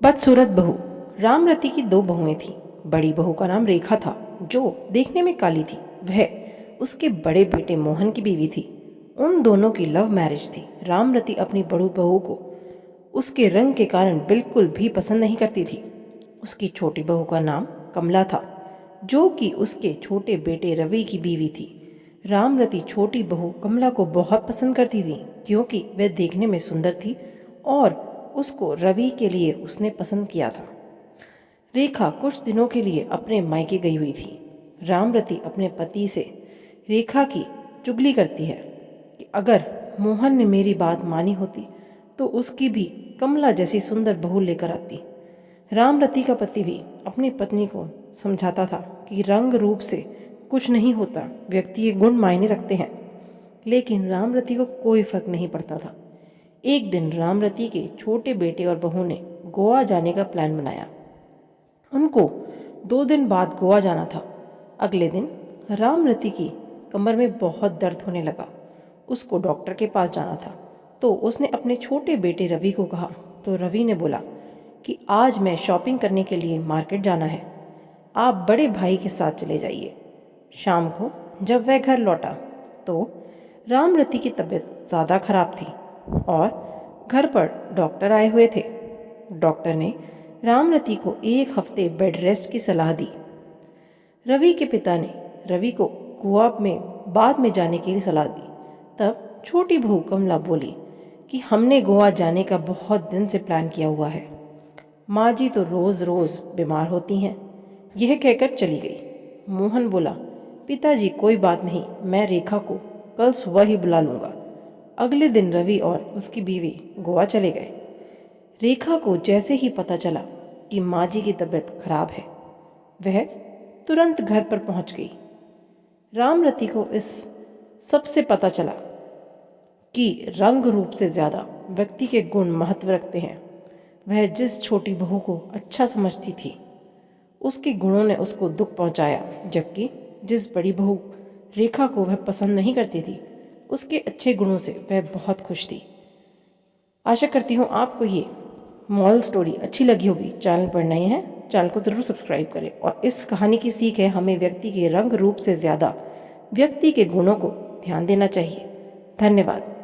बदसूरत बहू। रामरती की दो बहुएं थीं। बड़ी बहू का नाम रेखा था, जो देखने में काली थी। वह उसके बड़े बेटे मोहन की बीवी थी। उन दोनों की लव मैरिज थी। रामरती अपनी बड़ी बहू को उसके रंग के कारण बिल्कुल भी पसंद नहीं करती थी। उसकी छोटी बहू का नाम कमला था, जो कि उसके छोटे बेटे रवि की बीवी थी। रामरती छोटी बहू कमला को बहुत पसंद करती थी, क्योंकि वह देखने में सुंदर थी और उसको रवि के लिए उसने पसंद किया था। रेखा कुछ दिनों के लिए अपने मायके गई हुई थी। रामरती अपने पति से रेखा की चुगली करती है कि अगर मोहन ने मेरी बात मानी होती तो उसकी भी कमला जैसी सुंदर बहू लेकर आती। रामरती का पति भी अपनी पत्नी को समझाता था कि रंग रूप से कुछ नहीं होता, व्यक्ति के गुण मायने रखते हैं। लेकिन रामरती को कोई फर्क नहीं पड़ता था। एक दिन रामरती के छोटे बेटे और बहू ने गोवा जाने का प्लान बनाया। उनको 2 दिन बाद गोवा जाना था। अगले दिन रामरती की कमर में बहुत दर्द होने लगा। उसको डॉक्टर के पास जाना था, तो उसने अपने छोटे बेटे रवि को कहा। तो रवि ने बोला कि आज मैं शॉपिंग करने के लिए मार्केट जाना है, आप बड़े भाई के साथ चले जाइए। शाम को जब वह घर लौटा तो रामरती की तबीयत ज़्यादा खराब थी और घर पर डॉक्टर आए हुए थे। डॉक्टर ने रामरती को 1 हफ्ते बेड रेस्ट की सलाह दी। रवि के पिता ने रवि को गोवा में बाद में जाने के लिए सलाह दी। तब छोटी बहू कमला बोली कि हमने गोवा जाने का बहुत दिन से प्लान किया हुआ है। माँ जी तो रोज़ रोज़ बीमार होती हैं। यह कहकर चली गई। मोहन बोला, पिताजी कोई बात नहीं, मैं रेखा को कल सुबह ही बुला लूँगा। अगले दिन रवि और उसकी बीवी गोवा चले गए। रेखा को जैसे ही पता चला कि माँ जी की तबीयत खराब है, वह तुरंत घर पर पहुंच गई। रामरती को इस सब से पता चला कि रंग रूप से ज़्यादा व्यक्ति के गुण महत्व रखते हैं। वह जिस छोटी बहू को अच्छा समझती थी, उसके गुणों ने उसको दुख पहुंचाया, जबकि जिस बड़ी बहू रेखा को वह पसंद नहीं करती थी, उसके अच्छे गुणों से वह बहुत खुश थी। आशा करती हूँ आपको ये मॉरल स्टोरी अच्छी लगी होगी। चैनल पर नए हैं, चैनल को ज़रूर सब्सक्राइब करें। और इस कहानी की सीख है, हमें व्यक्ति के रंग रूप से ज़्यादा व्यक्ति के गुणों को ध्यान देना चाहिए। धन्यवाद।